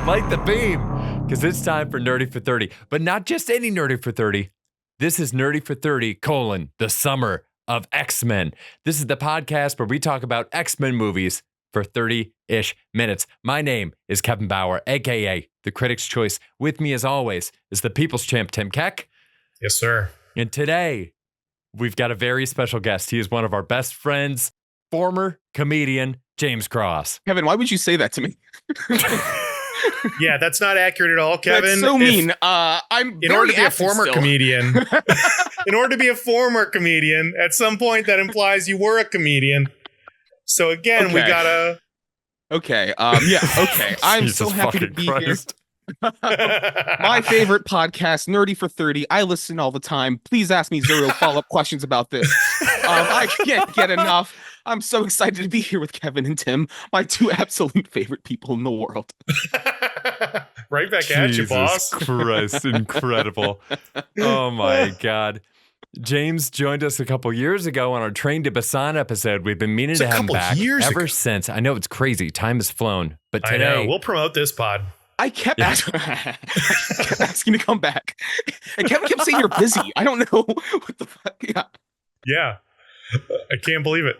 Light the beam, because it's time for Nerdy for 30. But not just any Nerdy for 30. This is Nerdy for 30, the summer of X-Men. This is the podcast where we talk about X-Men movies for 30-ish minutes. My name is Kevin Bauer, a.k.a. The Critic's Choice. With me, as always, is the People's Champ, Tim Keck. Yes, sir. And today, we've got a very special guest. He is one of our best friends, former comedian James Cross. Kevin, why would you say that to me? Yeah, that's not accurate at all, Kevin. That's so mean. I'm in order to be a former comedian. In order to be a former comedian, at some point that implies you were a comedian. So again, we gotta. Okay. Okay. I'm so happy to be here. My favorite podcast, Nerdy for 30. I listen all the time. Please ask me 0 follow-up questions about this. I can't get enough. I'm so excited to be here with Kevin and Tim, my two absolute favorite people in the world. Right back at you, boss. Jesus Christ, incredible. Oh my God. James joined us a couple years ago on our Train to Busan episode. We've been meaning to have him back ever since. I know it's crazy. Time has flown. But today, I know. We'll promote this pod. I kept asking to come back. And Kevin kept saying you're busy. I don't know what the fuck. Yeah. I can't believe it.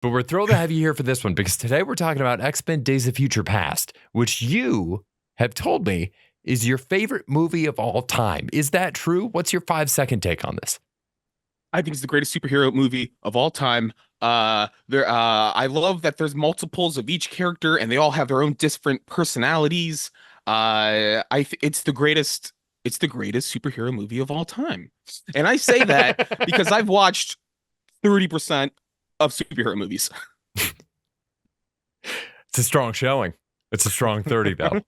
But we're thrilled to have you here for this one because today we're talking about X-Men Days of Future Past, which you have told me is your favorite movie of all time. Is that true? What's your 5-second take on this? I think it's the greatest superhero movie of all time. I love that there's multiples of each character and they all have their own different personalities. It's the greatest superhero movie of all time. And I say that because I've watched 30% of superhero movies. It's a strong showing. It's a strong 30 though.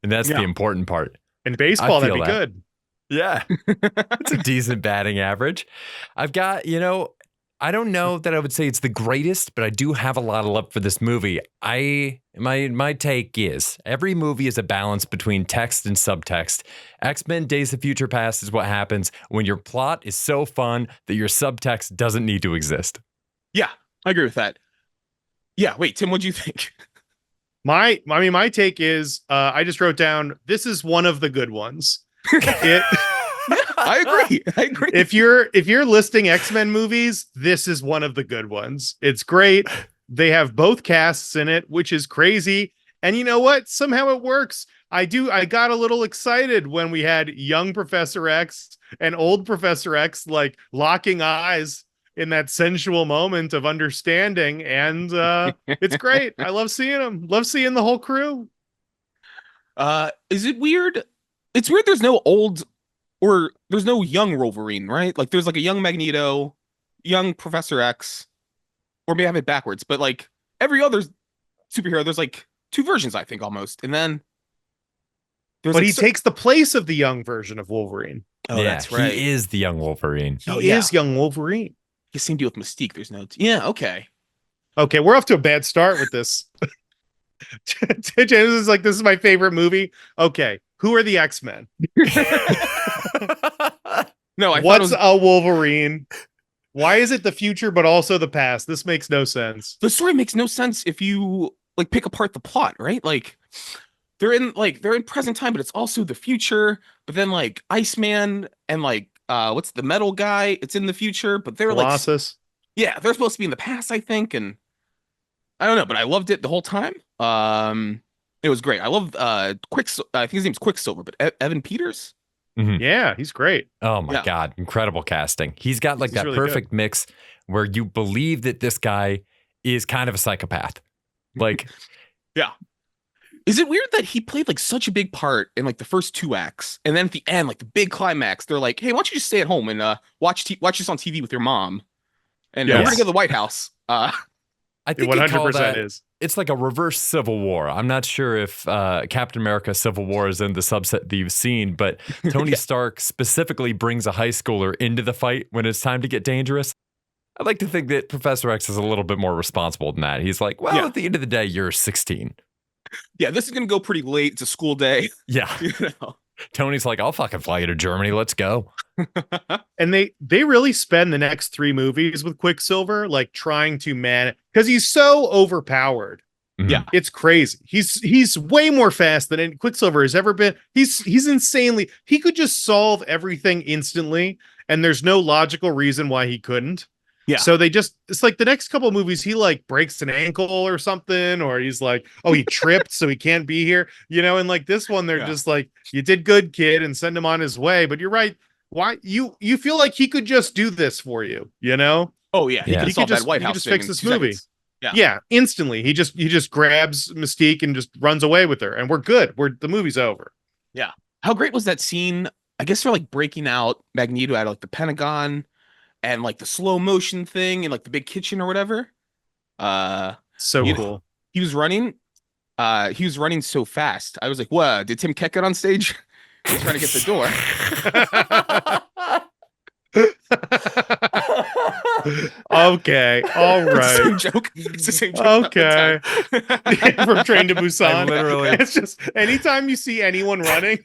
And that's the important part. In baseball, that'd be good. Yeah. It's a decent batting average. I've got, I don't know that I would say it's the greatest, but I do have a lot of love for this movie. My take is every movie is a balance between text and subtext. X-Men Days of Future Past is what happens when your plot is so fun that your subtext doesn't need to exist. Yeah, I agree with that. Yeah, wait, Tim, what do you think? My take is I just wrote down, this is one of the good ones. I agree. If you're listing X-Men movies, this is one of the good ones. It's great. They have both casts in it, which is crazy. And you know what? Somehow it works. I got a little excited when we had young Professor X and old Professor X like locking eyes in that sensual moment of understanding. And it's great. I love seeing them. Love seeing the whole crew. Is it weird? It's weird there's no old or there's no young Wolverine, right? Like there's like a young Magneto, young Professor X, or maybe I have it backwards, but like every other superhero, there's like 2 versions, I think, almost. And then but he takes the place of the young version of Wolverine. Oh, yeah, that's right. He is the young Wolverine. He is young Wolverine. You same deal with Mystique. There's no okay. Okay, we're off to a bad start with this. James is like, this is my favorite movie. Okay, who are the X-Men? No, what's a Wolverine? Why is it the future but also the past? This makes no sense. The story makes no sense if you like pick apart the plot, right? Like they're in present time, but it's also the future. But then like Iceman and like what's the metal guy? It's in the future, but they're Colossus. Like they're supposed to be in the past, I think, and I don't know, but I loved it the whole time. It was great. I love I think his name's Quicksilver, but Evan Peters. Mm-hmm. Yeah, he's great. Oh my God, incredible casting. He's got like that really perfect mix where you believe that this guy is kind of a psychopath. Like, yeah. Is it weird that he played like such a big part in like the first 2 acts, and then at the end, like the big climax, they're like, "Hey, why don't you just stay at home and watch this on TV with your mom?" And we're gonna go to the White House. I think 100% is. It's like a reverse Civil War. I'm not sure if Captain America Civil War is in the subset that you've seen, but Tony Stark specifically brings a high schooler into the fight when it's time to get dangerous. I'd like to think that Professor X is a little bit more responsible than that. He's like, well, at the end of the day, you're 16. Yeah, this is going to go pretty late. It's a school day. Yeah. Tony's like, I'll fucking fly you to Germany. Let's go. And they really spend the next 3 movies with Quicksilver, like trying to manage, because he's so overpowered. Mhm. Yeah. It's crazy. He's way more fast than Quicksilver has ever been. He's insanely. He could just solve everything instantly, and there's no logical reason why he couldn't. Yeah. So it's like the next couple of movies, he like breaks an ankle or something, or he's like, oh, he tripped, so he can't be here, and like this one, they're just like, you did good, kid, and send him on his way. But you're right. Why you feel like he could just do this for you, Oh yeah, he Yeah. could He solve could that White he could House just thing fix in this 2 movie. seconds. Yeah. Yeah, instantly. He just grabs Mystique and just runs away with her, and we're good. The movie's over. Yeah. How great was that scene? I guess for like breaking out Magneto out of like the Pentagon and like the slow motion thing and like the big kitchen or whatever. So You- cool. he was running. He was running so fast. I was like, "What? Did Tim Keck get on stage? He's trying to get the door." Okay, all It's the right. same joke. It's the same joke. Okay. From Train to I Busan. literally- It's just anytime you see anyone running.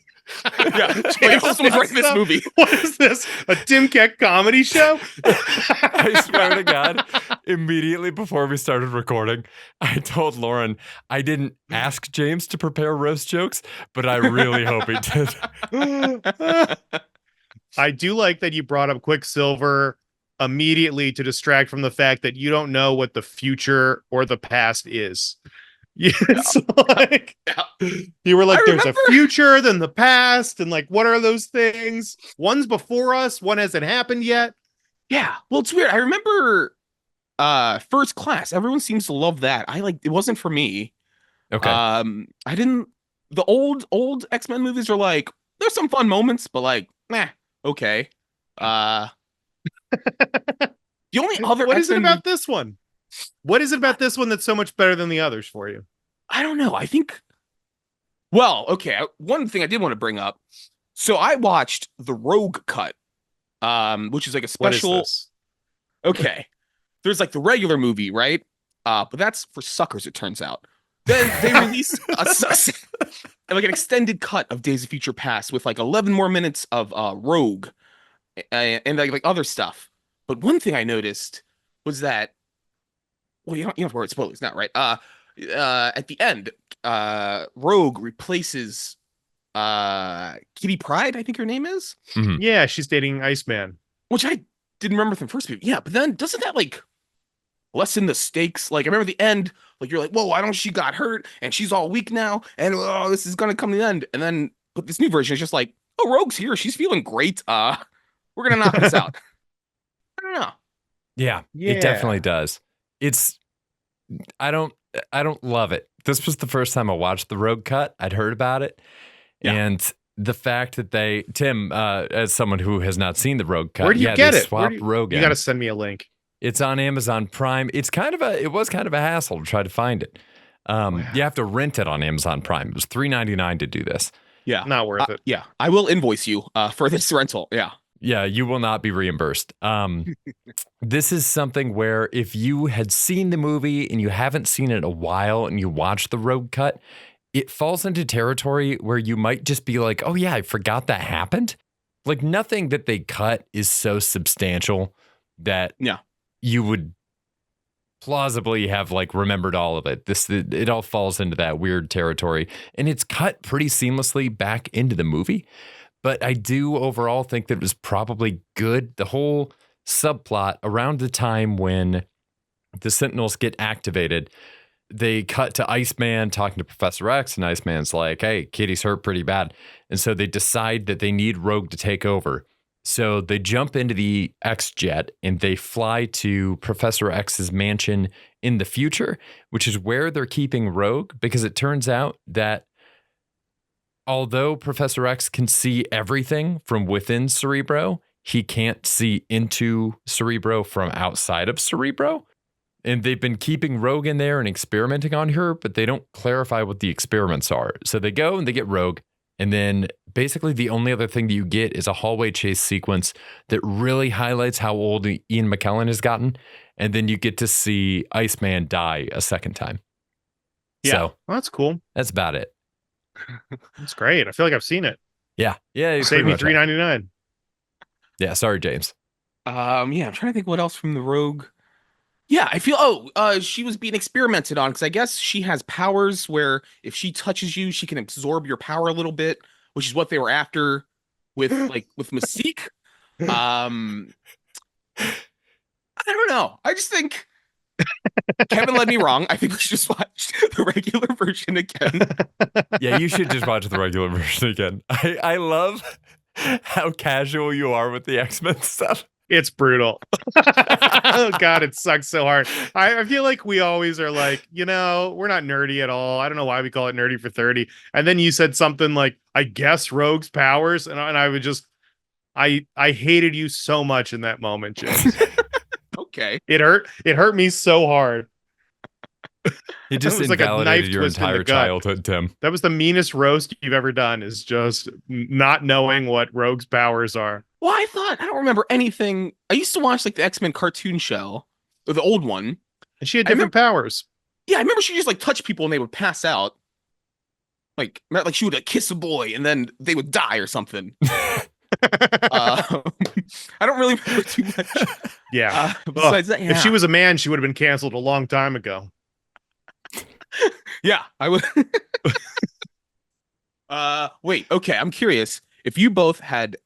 Yeah. Like, oh, someone's writing this movie. What is this? A Tim Keck comedy show? I swear to God, immediately before we started recording, I told Lauren I didn't ask James to prepare roast jokes, but I really hope he did. I do like that you brought up Quicksilver immediately to distract from the fact that you don't know what the future or the past is. Yes, like you were like, there's a future, then the past, and like, what are those things? One's before us, one hasn't happened yet. Yeah. Well, it's weird. I remember First Class. Everyone seems to love that. It wasn't for me. Okay. I didn't the old X-Men movies are like, there's some fun moments, but like, okay. The only other What is it X-Men about this one? What is it about this one that's so much better than the others for you? I don't know. I think. Well, okay. One thing I did want to bring up. So I watched the Rogue cut, which is like a What is special. this? Okay, there's like the regular movie, right? But that's for suckers, it turns out. Then they released like an extended cut of Days of Future Past with like 11 more minutes of Rogue and like other stuff. But one thing I noticed was that, well, you don't have to worry about spoilers now, right? At the end, Rogue replaces Kitty Pryde, I think her name is, Yeah, she's dating Iceman. which I didn't remember from the first movie. Yeah, but then doesn't that like lessen the stakes? Like I remember the end, like you're like, whoa, I don't she got hurt and she's all weak now, and oh, this is gonna come to the end. And then but this new version is just like, oh, Rogue's here, she's feeling great. We're gonna knock this out. I don't know. Yeah, Yeah. it definitely does. I don't love it. This was the first time I watched the Rogue cut. I'd heard about it. Yeah. And the fact that Tim, as someone who has not seen the Rogue cut, Where do you get they it? swapped Rogue You in. got to send me a link. It's on Amazon Prime. It was kind of a hassle to try to find it. You have to rent it on Amazon Prime. It was $3.99 to do this. Yeah. Not worth it. Yeah. I will invoice you for this rental. Yeah. Yeah, you will not be reimbursed. This is something where if you had seen the movie and you haven't seen it in a while and you watch the Rogue cut, it falls into territory where you might just be like, oh yeah, I forgot that happened. Like nothing that they cut is so substantial that you would plausibly have like remembered all of it. It all falls into that weird territory, and it's cut pretty seamlessly back into the movie. But I do overall think that it was probably good. The whole subplot around the time when the Sentinels get activated, they cut to Iceman talking to Professor X, and Iceman's like, hey, Kitty's hurt pretty bad. And so they decide that they need Rogue to take over. So they jump into the X-Jet and they fly to Professor X's mansion in the future, which is where they're keeping Rogue, because it turns out that although Professor X can see everything from within Cerebro, he can't see into Cerebro from outside of Cerebro. And they've been keeping Rogue in there and experimenting on her, but they don't clarify what the experiments are. So they go and they get Rogue. And then basically the only other thing that you get is a hallway chase sequence that really highlights how old Ian McKellen has gotten. And then you get to see Iceman die a second time. Yeah. So Well, that's cool. that's about it. That's great. I feel like I've seen it. Yeah. Yeah. Save me pretty much have. $3.99. Yeah. Sorry, James. Yeah, I'm trying to think what else from the Rogue. Yeah, I feel she was being experimented on because I guess she has powers where if she touches you, she can absorb your power a little bit, which is what they were after with Mystique. Um, I don't know. I just think Kevin led me wrong. I think we should just watch the regular version again. Yeah, you should just watch the regular version again. I love how casual you are with the X-Men stuff. It's brutal. Oh God, it sucks so hard. I feel like we always are like, we're not nerdy at all. I don't know why we call it nerdy for 30. And then you said something like, I guess Rogue's powers. And I would just I hated you so much in that moment, James. Okay. It hurt me so hard. It just was like a knife invalidated your twist in the entire gut. childhood, Tim. That was the meanest roast you've ever done, is just not knowing what Rogue's powers are. Well, I don't remember anything. I used to watch like the X-Men cartoon show, or the old one. And she had different powers. Yeah, I remember she just like touched people and they would pass out. Like she would kiss a boy and then they would die or something. I don't really remember too much. Yeah. Besides that, yeah. If she was a man, she would have been canceled a long time ago. Yeah, I would. Wait. Okay, I'm curious. If you both had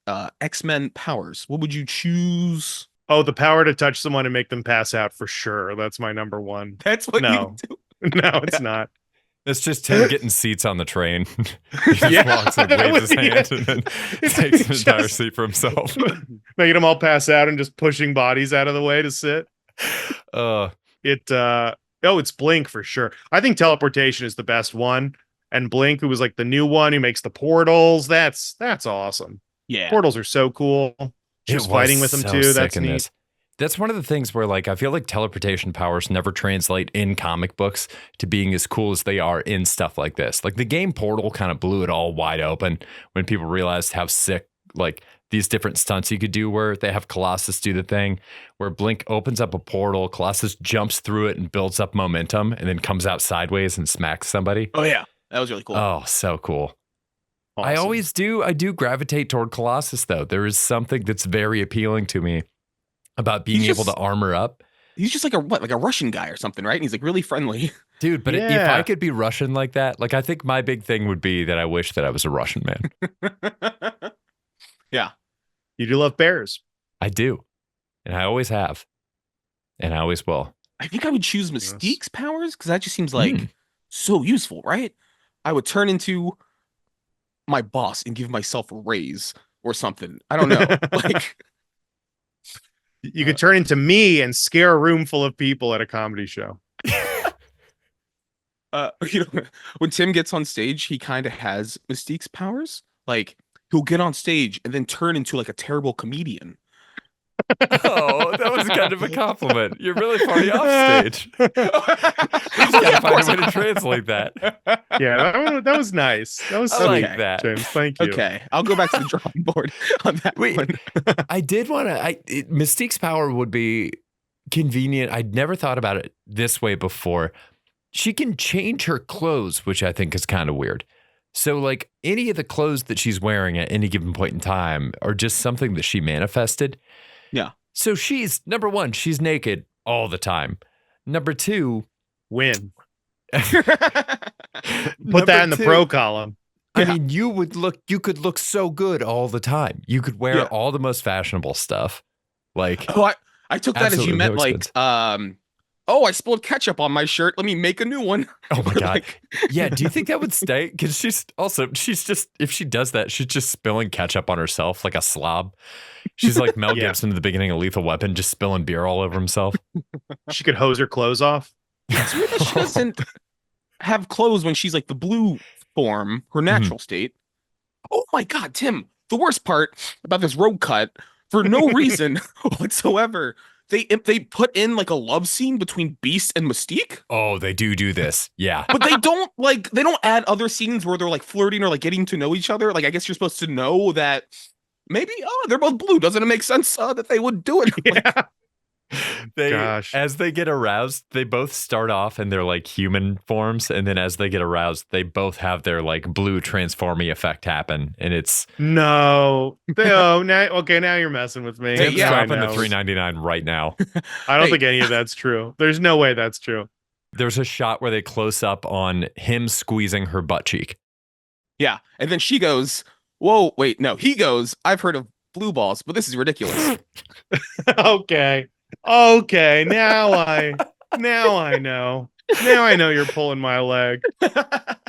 X-Men powers, what would you choose? Oh, the power to touch someone and make them pass out for sure. That's my number one. That's what you do. No, it's not. It's just Tim getting seats on the train. He just walks and waves his hand and then takes an entire seat for himself. Making them all pass out and just pushing bodies out of the way to sit. It's Blink for sure. I think teleportation is the best one. And Blink, who was like the new one who makes the portals, that's awesome. Yeah. Portals are so cool. She was fighting with them too. That's neat. That's one of the things where like I feel like teleportation powers never translate in comic books to being as cool as they are in stuff like this. Like the game Portal kind of blew it all wide open when people realized how sick like these different stunts you could do, where they have Colossus do the thing where Blink opens up a portal, Colossus jumps through it and builds up momentum and then comes out sideways and smacks somebody. Oh yeah, that was really cool. Oh, so cool. Awesome. I do gravitate toward Colossus though. There is something that's very appealing to me about being able to armor up. He's just like a Russian guy or something, right? And he's like really friendly. Dude, but if I could be Russian like that, like I think my big thing would be that I wish that I was a Russian man. Yeah. You do love bears. I do. And I always have. And I always will. I think I would choose Mystique's powers because that just seems like so useful, right? I would turn into my boss and give myself a raise or something. I don't know. Like you could turn into me and scare a room full of people at a comedy show. When Tim gets on stage, he kind of has Mystique's powers. Like he'll get on stage and then turn into like a terrible comedian. Oh, that was kind of a compliment. You're really funny off stage. You just gotta find a way to translate that. Yeah, that was nice. That was I like that. James. Thank you. Okay, I'll go back to the drawing board on that one. I did want to. Mystique's power would be convenient. I'd never thought about it this way before. She can change her clothes, which I think is kind of weird. So, like, any of the clothes that she's wearing at any given point in time are just something that she manifested. Yeah. So she's, number one, she's naked all the time. Number two, win. Put that in the pro column. I mean, you could look so good all the time. You could wear all the most fashionable stuff. Like, I took that as you meant like, I spilled ketchup on my shirt. Let me make a new one. Oh my God. Yeah. Do you think that would stay? Because she's just, if she does that, she's just spilling ketchup on herself like a slob. She's like Mel Gibson in the beginning of Lethal Weapon, just spilling beer all over himself. She could hose her clothes off. It's weird that she doesn't have clothes when she's like the blue form, her natural state. Oh my God, Tim. The worst part about this road cut, for no reason whatsoever, they put in like a love scene between Beast and Mystique. Oh, they do this. Yeah. But they don't add other scenes where they're like flirting or like getting to know each other. Like I guess you're supposed to know that maybe they're both blue. Doesn't it make sense that they would do it? Yeah. Gosh. As they get aroused, they both start off in their like human forms, and then as they get aroused, they both have their like blue transforming effect happen, and it's No. Oh, now okay, now you're messing with me. Hey, Tim's yeah. dropping the Now. $3.99 right now. I don't Hey. think any of that's true. There's no way that's true. There's a shot where they close up on him squeezing her butt cheek. Yeah. And then she goes, whoa, wait, no. He goes, I've heard of blue balls, but this is ridiculous. Okay. Okay. Now I know. Now I know you're pulling my leg.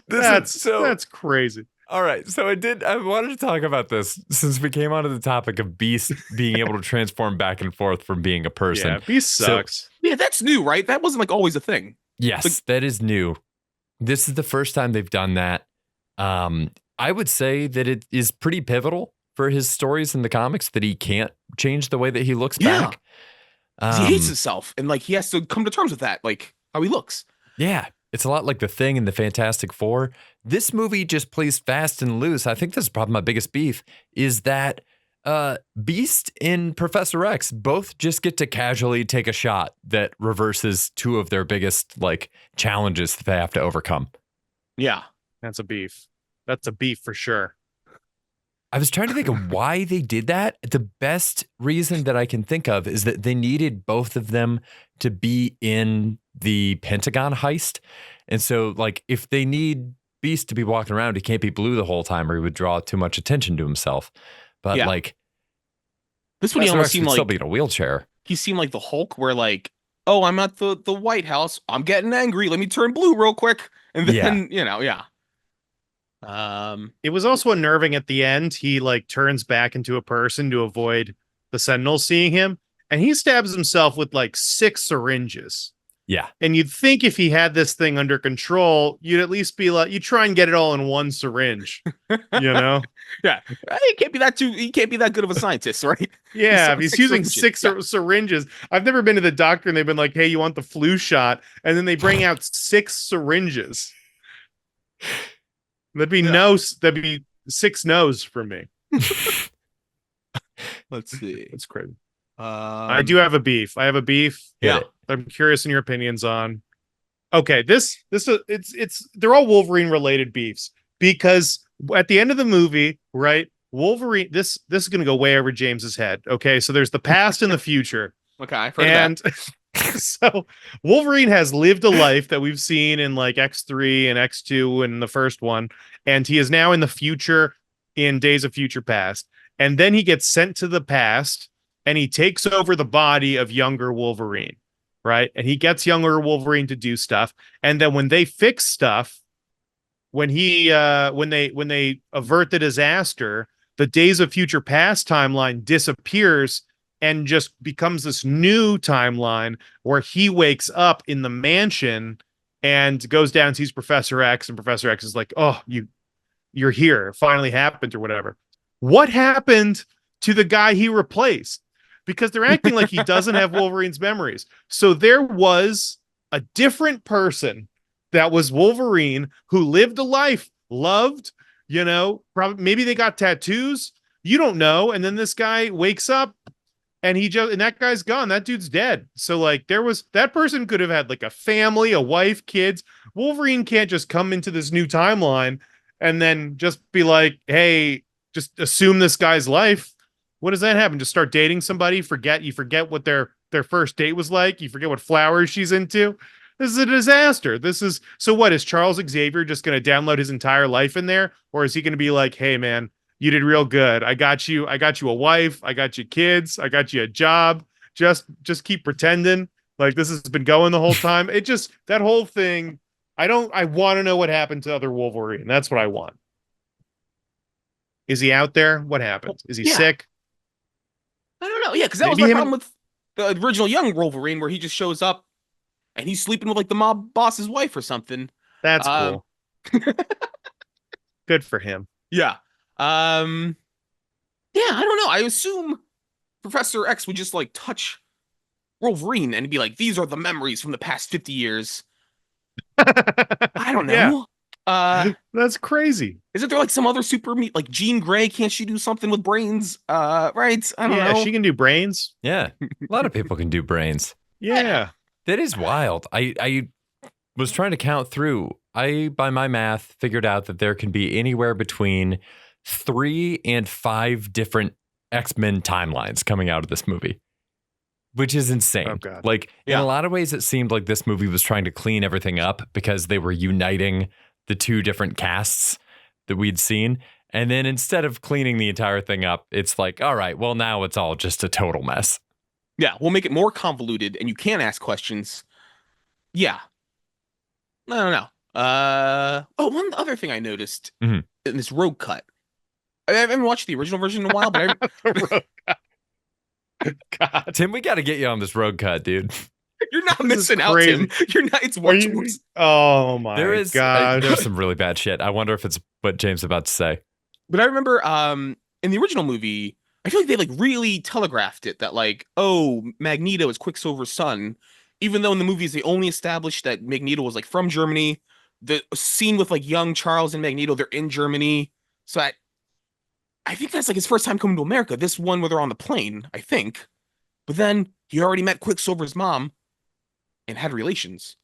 That's crazy. All right, so I wanted to talk about this since we came onto the topic of Beast being able to transform back and forth from being a person. Yeah, Beast sucks. Yeah, that's new, right? That wasn't like always a thing. Yes, that is new. This is the first time they've done that. I would say that it is pretty pivotal for his stories in the comics that he can't change the way that he looks Yeah. back. 'Cause he hates himself, and like he has to come to terms with that, like how he looks. Yeah, it's a lot like The Thing and the Fantastic Four. This movie just plays fast and loose. I think this is probably my biggest beef is that Beast and Professor X both just get to casually take a shot that reverses two of their biggest like challenges that they have to overcome. Yeah. That's a beef. That's a beef for sure. I was trying to think of why they did that. The best reason that I can think of is that they needed both of them to be in the Pentagon heist. And so, like, if they need Beast to be walking around, he can't be blue the whole time or he would draw too much attention to himself. But, Yeah. like, This one he Professor almost X seemed would still like be in a wheelchair. he seemed like the Hulk, where like, oh, I'm at the White House, I'm getting angry, let me turn blue real quick, and then yeah. It was also unnerving at the end. He like turns back into a person to avoid the Sentinels seeing him, and he stabs himself with like 6 syringes. Yeah. And you'd think if he had this thing under control, you'd at least be like, you try and get it all in one syringe, you know? Yeah, he can't be that good of a scientist, right? Yeah, He's if he's six using syringes. 6 Yeah. syringes. I've never been to the doctor and they've been like, hey, you want the flu shot? And then they bring out 6 syringes. That'd be 6 no's for me. Let's see. That's crazy. I do have a beef. I have a beef. Yeah. I'm curious in your opinions on. Okay, it's they're all Wolverine related beefs because at the end of the movie, right? Wolverine. This is gonna go way over James's head. Okay, so there's the past and the future, Okay, I've heard of and that. so Wolverine has lived a life that we've seen in like X3 and X2 and the first one, and he is now in the future in Days of Future Past, and then he gets sent to the past and he takes over the body of younger Wolverine, right? And he gets younger Wolverine to do stuff, and then when they fix stuff, when they avert the disaster, the Days of Future Past timeline disappears and just becomes this new timeline where he wakes up in the mansion and goes down and sees Professor X, and Professor X is like, "Oh, you're here. It finally happened," or whatever. What happened to the guy he replaced? Because they're acting like he doesn't have Wolverine's memories. So there was a different person that was Wolverine who lived a life, loved, probably maybe they got tattoos. You don't know. And then this guy wakes up and that guy's gone. That dude's dead. So like that person could have had like a family, a wife, kids. Wolverine can't just come into this new timeline and then just be like, hey, just assume this guy's life. What does that happen? Just start dating somebody? You forget what their first date was like. You forget what flowers she's into. This is a disaster. So what is Charles Xavier just going to download his entire life in there? Or is he going to be like, hey man, you did real good. I got you a wife. I got you kids. I got you a job. Just keep pretending like this has been going the whole time. That whole thing. I want to know what happened to other Wolverine. That's what I want. Is he out there? What happened? Is he sick? I don't know. Yeah, because that was my problem with the original young Wolverine, where he just shows up and he's sleeping with like the mob boss's wife or something. That's cool. Good for him. Yeah. Yeah, I don't know. I assume Professor X would just like touch Wolverine and be like, these are the memories from the past 50 years. I don't know. Yeah. That's crazy. Isn't there like some other super meat like Jean Grey? Can't she do something with brains? Right? I don't Yeah, know. she can do brains. Yeah. A lot of people can do brains. Yeah. That is wild. I was trying to count through. By my math, figured out that there can be anywhere between 3 and 5 different X-Men timelines coming out of this movie, which is insane. Oh, God. Like, in Yeah. a lot of ways, it seemed like this movie was trying to clean everything up because they were uniting the 2 different casts that we'd seen. And then instead of cleaning the entire thing up, it's like, all right, well, now it's all just a total mess. Yeah, we'll make it more convoluted and you can ask questions. Yeah. I don't know. One other thing I noticed Mhm. in this road cut. I haven't watched the original version in a while, but God. Tim, we got to get you on this road cut, dude. you're not This is missing out, crazy. Tim. You're not. It's Are much you? worse. Oh my There's gosh. some really bad shit. I wonder if it's what James is about to say. But I remember in the original movie, I feel like they like really telegraphed it that like, oh, Magneto is Quicksilver's son, even though in the movies they only established that Magneto was like from Germany. The scene with like young Charles and Magneto, they're in Germany. So I think that's like his first time coming to America. This one where they're on the plane, I think. But then he already met Quicksilver's mom and had relations.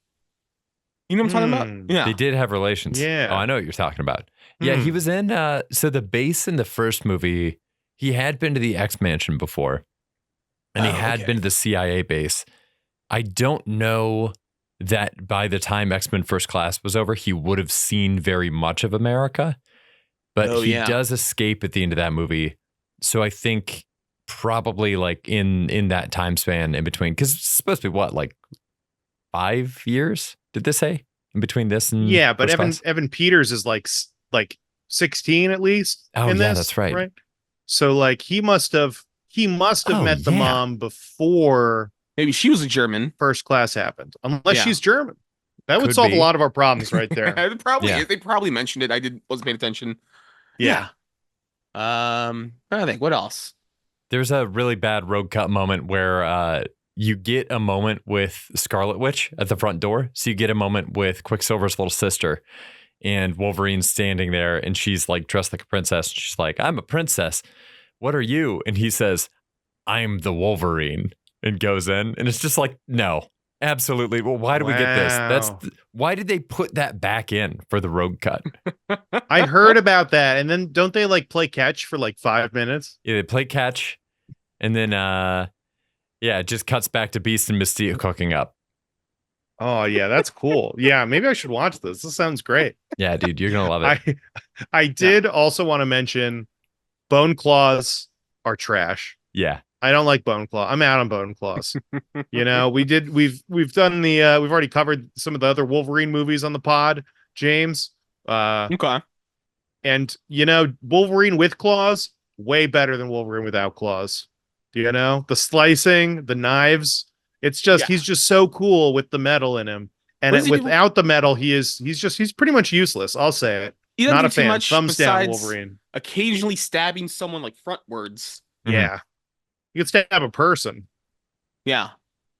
You know what I'm talking about? Hmm. Yeah. They did have relations. Yeah. Oh, I know what you're talking about. Yeah, he Hmm. was in, so the base in the first movie, he had been to the X Mansion before, and he Oh, had okay. been to the CIA base. I don't know that by the time X-Men First Class was over, he would have seen very much of America, but Oh, he yeah. does escape at the end of that movie. So I think probably like in that time span in between, because it's supposed to be what, like 5 years? Did this say in between this and Yeah, but First Evan Class? Evan Peters is like 16 at least. Oh, in yeah, this, that's right. So like he must have Oh, met the yeah. mom before Maybe she was a German. First Class happened, unless Yeah. she's German. That would Could solve be. a lot of our problems right there. They probably mentioned it. Wasn't paying attention. Yeah. I think what else? There's a really bad road cut moment where you get a moment with Scarlet Witch at the front door. So you get a moment with Quicksilver's little sister, and Wolverine's standing there, and she's like dressed like a princess. She's like, "I'm a princess. What are you?" And he says, "I'm the Wolverine," and goes in. And it's just like, no, absolutely. Well, why do we get this? Wow. Why did they put that back in for the road cut? I heard about that, and then don't they like play catch for like 5 minutes? Yeah, they play catch, and then it just cuts back to Beast and Mystique cooking up. Oh yeah, that's cool. Yeah, maybe I should watch this. This sounds great. Yeah, dude, you're gonna love it. I did also want to mention bone claws are trash. Yeah. I don't like bone claw. I'm out on bone claws. We've done the we've already covered some of the other Wolverine movies on the pod, James. Okay. And Wolverine with claws, way better than Wolverine without claws. The slicing, the knives. It's just Yeah. he's just so cool with the metal in him. And What does he do? without the metal, he's pretty much useless. I'll say it. He doesn't Not do a too fan. much Thumbs down, besides Wolverine. occasionally stabbing someone like frontwards. Mhm. Yeah. You could stab a person, Yeah.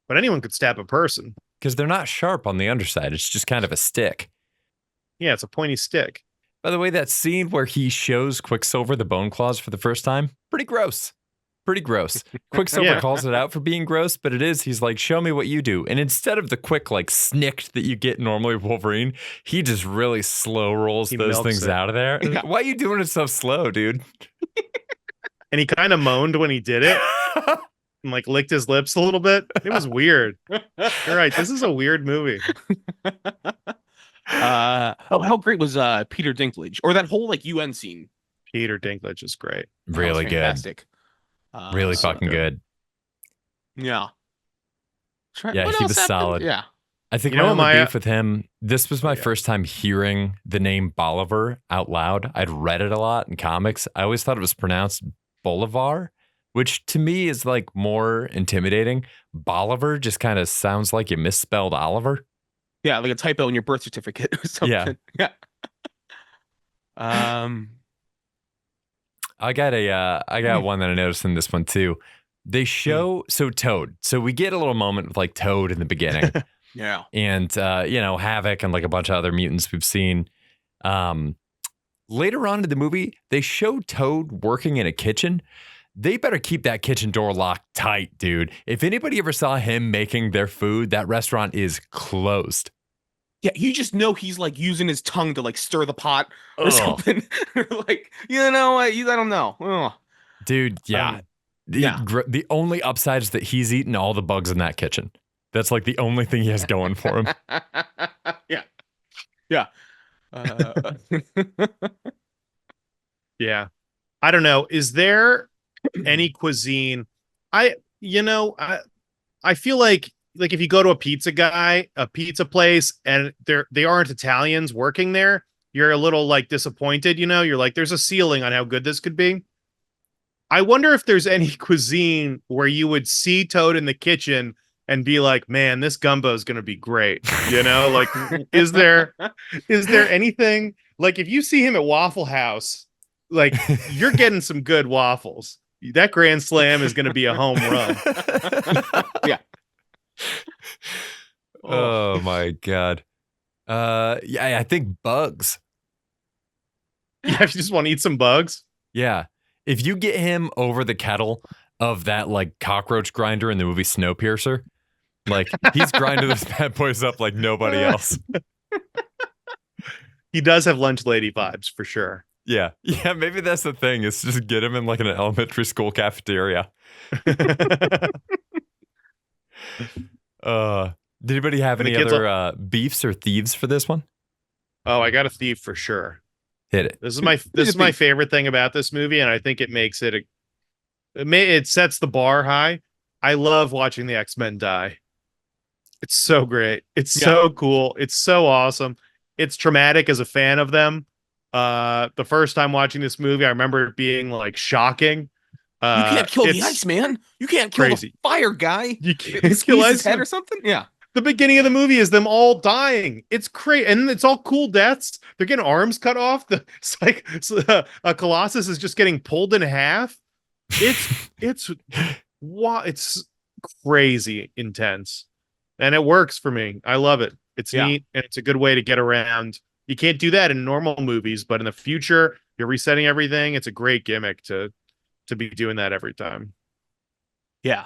but anyone could stab a person. Because they're not sharp on the underside. It's just kind of a stick. Yeah, it's a pointy stick. By the way, that scene where he shows Quicksilver the bone claws for the first time, pretty gross. Pretty gross. Quicksilver Yeah. calls it out for being gross, but it is. He's like, show me what you do. And instead of the quick, like, snicked that you get normally with Wolverine, he just really slow rolls He those milks things it. out of there. Yeah. Why are you doing it so slow, dude? And he kind of moaned when he did it and like licked his lips a little bit. It was weird. You're right. This is a weird movie. How great was Peter Dinklage or that whole like UN scene? Peter Dinklage is great. That was Really good. fantastic. Really so fucking good. Yeah. Yeah, What he else was happened? solid. Yeah. I think You know my what, only Maya? beef with him, this was my Yeah. first time hearing the name Bolivar out loud. I'd read it a lot in comics. I always thought it was pronounced Bolivar, which to me is like more intimidating. Bolivar just kind of sounds like you misspelled Oliver. Yeah, like a typo in your birth certificate or something. Yeah. I got one that I noticed in this one too. They show Toad. So we get a little moment with like Toad in the beginning. Yeah. And Havoc and like a bunch of other mutants we've seen. Um, later on in the movie, they show Toad working in a kitchen. They better keep that kitchen door locked tight, dude. If anybody ever saw him making their food, that restaurant is closed. Yeah, you just know he's like using his tongue to like stir the pot or Ugh. something. Like, you know, I don't know. Ugh. Dude, yeah. Yeah. The only upside is that he's eaten all the bugs in that kitchen. That's like the only thing he has going for him. Yeah. Yeah. Yeah. I don't know. Is there any cuisine? I feel like if you go to a pizza place, and they aren't Italians working there, you're a little like disappointed, you're like, there's a ceiling on how good this could be. I wonder if there's any cuisine where you would see Toad in the kitchen and be like, man, this gumbo is going to be great. Like, is there anything like, if you see him at Waffle House, like, you're getting some good waffles. That Grand Slam is going to be a home run. Yeah. Oh my God. Yeah, I think bugs. Yeah, if you just want to eat some bugs. Yeah. If you get him over the kettle of that like cockroach grinder in the movie Snowpiercer, like he's grinding those bad boys up like nobody else. He does have lunch lady vibes for sure. Yeah. Yeah, maybe that's the thing. Is just get him in like an elementary school cafeteria. Did anybody have any other beefs or thieves for this one? Oh, I got a thief for sure. Hit it. This is my favorite thing about this movie, and I think it makes it sets the bar high. I love watching the X-Men die. It's so great. It's so cool. It's so awesome. It's traumatic as a fan of them. The first time watching this movie, I remember it being like shocking. You can't kill the Iceman. You can't kill the fire guy. You can't kill his head or something. Yeah. The beginning of the movie is them all dying. It's crazy, and it's all cool deaths. They're getting arms cut off. It's like a Colossus is just getting pulled in half. It's crazy intense, and it works for me. I love it. It's neat, and it's a good way to get around. You can't do that in normal movies, but in the future, you're resetting everything. It's a great gimmick to be doing that every time. Yeah,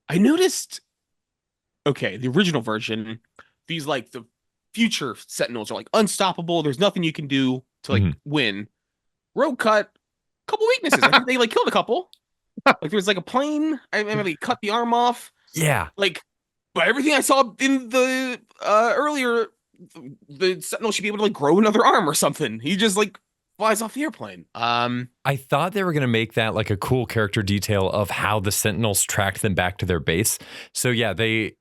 I noticed. Okay, the original version, these like the future Sentinels are like unstoppable. There's nothing you can do to like win. Rogue Cut, couple weaknesses. I think they like killed a couple. Like there was like a plane. I mean, they cut the arm off. Yeah. Like, but everything I saw in the earlier, the Sentinel should be able to like grow another arm or something. He just like flies off the airplane. I thought they were going to make that like a cool character detail of how the Sentinels tracked them back to their base. So yeah,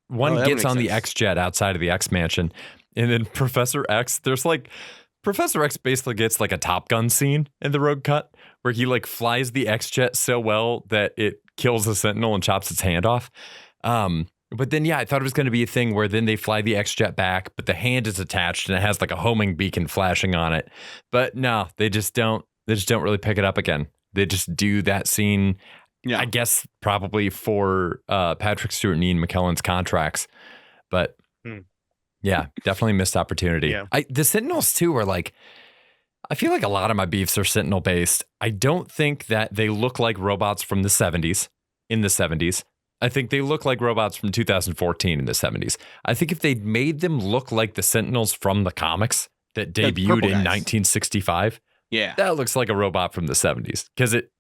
one gets on the X-Jet outside of the X-Mansion, and then Professor X basically gets like a Top Gun scene in the Rogue Cut where he like flies the X-Jet so well that it kills the Sentinel and chops its hand off. But then, yeah, I thought it was going to be a thing where then they fly the X-Jet back, but the hand is attached and it has like a homing beacon flashing on it. But no, they just don't really pick it up again. They just do that scene, I guess, probably for Patrick Stewart and Ian McKellen's contracts. But yeah, definitely missed opportunity. Yeah. The Sentinels too are like, I feel like a lot of my beefs are Sentinel based. I don't think that they look like robots from the 70s, in the 70s. I think they look like robots from 2014 in the 70s. I think if they'd made them look like the Sentinels from the comics that debuted in 1965, that looks like a robot from the 70s because it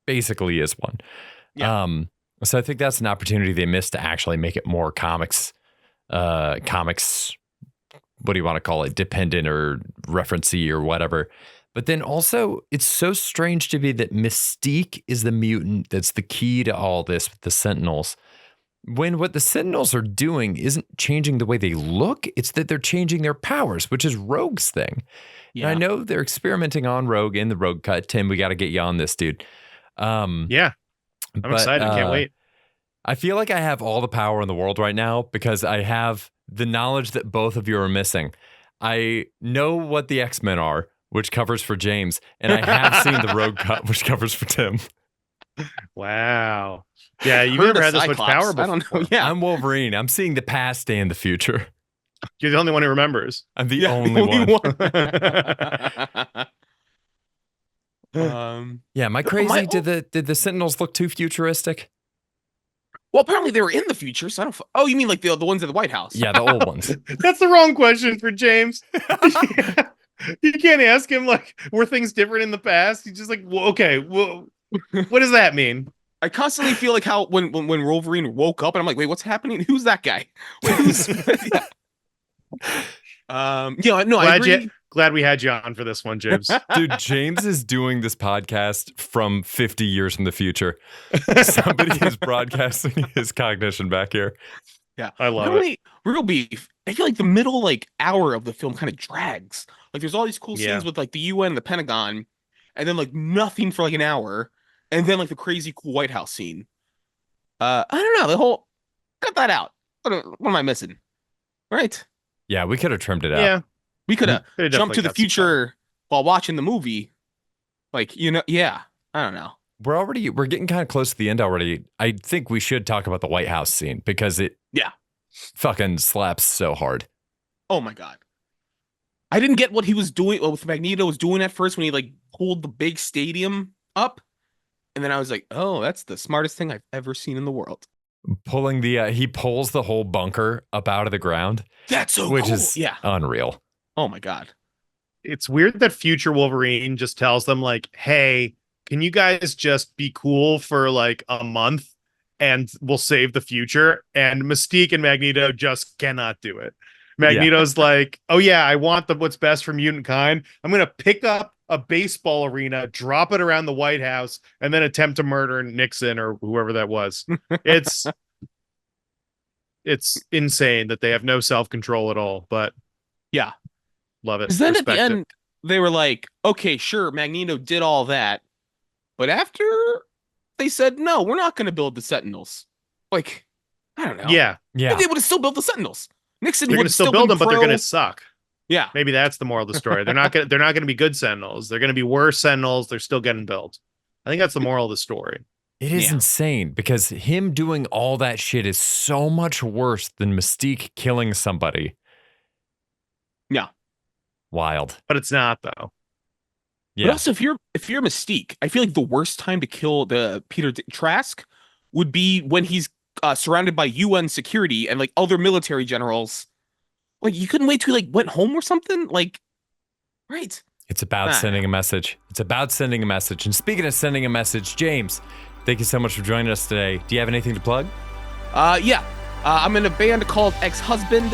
basically is one. Yeah. So I think that's an opportunity they missed to actually make it more comics, what do you want to call it, dependent or referencey or whatever. But then also, it's so strange to me that Mystique is the mutant that's the key to all this with the Sentinels. When what the Sentinels are doing isn't changing the way they look, it's that they're changing their powers, which is Rogue's thing. Yeah. And I know they're experimenting on Rogue in the Rogue Cut. Tim, we got to get you on this, dude. Yeah, I'm excited. Can't wait. I feel like I have all the power in the world right now because I have the knowledge that both of you are missing. I know what the X-Men are, which covers for James, and I have seen the Rogue Cut, which covers for Tim. Wow. Yeah, you've never had this much power before. I don't know. Yeah. I'm Wolverine. I'm seeing the past and the future. You're the only one who remembers. I'm the Yeah, only the one. Yeah, am I no, crazy? Did the Sentinels look too futuristic? well, apparently they were in the future, so I don't. Oh, you mean like the ones at the White House? Yeah, the old ones. That's the wrong question for James. You can't ask him like, were things different in the past? He's just like, well, okay, well, what does that mean? I constantly feel like how when Wolverine woke up and I'm like, wait, what's happening? Who's that guy? Wait, who's... yeah. Yeah, no, I agree. Glad we had you on for this one, James. Dude, James is doing this podcast from 50 years in the future. Somebody is broadcasting his cognition back here. Yeah, I love it. Real beef. I feel like the middle like hour of the film kind of drags. Like there's all these cool scenes with like the UN, the Pentagon, and then like nothing for like an hour, and then like the crazy cool White House scene. I don't know. The whole cut that out. What am I missing? Right? Yeah, we could have trimmed it out. Yeah, we could have jumped to the future while watching the movie. Like, you know, yeah. I don't know. We're getting kind of close to the end already. I think we should talk about the White House scene because it fucking slaps so hard. Oh my God. I didn't get what he was doing, what Magneto was doing at first when he like pulled the big stadium up. And then I was like, oh, that's the smartest thing I've ever seen in the world. Pulling he pulls the whole bunker up out of the ground. That's so which cool. is unreal. Oh my God. It's weird that future Wolverine just tells them like, hey, can you guys just be cool for like a month and we'll save the future? And Mystique and Magneto just cannot do it. Magneto's like, oh yeah, I want what's best for mutant kind. I'm going to pick up a baseball arena, drop it around the White House, and then attempt to murder Nixon or whoever that was. It's insane that they have no self-control at all, but yeah, love it. Because then at the end, they were like, okay, sure, Magneto did all that, but after they said, no, we're not going to build the Sentinels. Like, I don't know. Yeah. They would have still built the Sentinels. Nixon would still build them, but they're going to suck. Yeah. Maybe that's the moral of the story. They're not going to be good Sentinels. They're going to be worse Sentinels. They're still getting built. I think that's the moral of the story. It is insane because him doing all that shit is so much worse than Mystique killing somebody. Yeah. Wild. But it's not though. Yeah. But also if you're Mystique, I feel like the worst time to kill the Peter Trask would be when he's surrounded by UN security and like other military generals. Like you couldn't wait till he like went home or something? Like, right. It's about sending a message. It's about sending a message. And speaking of sending a message, James, thank you so much for joining us today. Do you have anything to plug? Yeah. I'm in a band called Ex-Husband.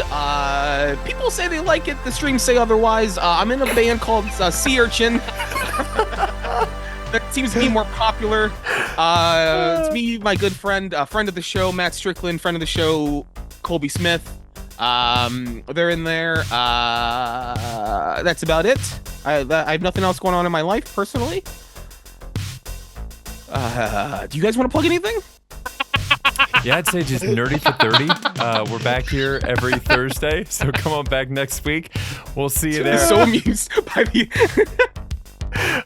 People say they like it. The streams say otherwise. I'm in a band called Sea Urchin. That seems to be more popular. It's me, my good friend, friend of the show, Matt Strickland, friend of the show, Colby Smith. They're in there. That's about it. I have nothing else going on in my life personally. Do you guys want to plug anything? Yeah, I'd say just nerdy for 30. We're back here every Thursday, so come on back next week. We'll see you there. I'm so amused by the.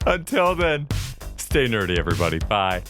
Until then, stay nerdy, everybody. Bye.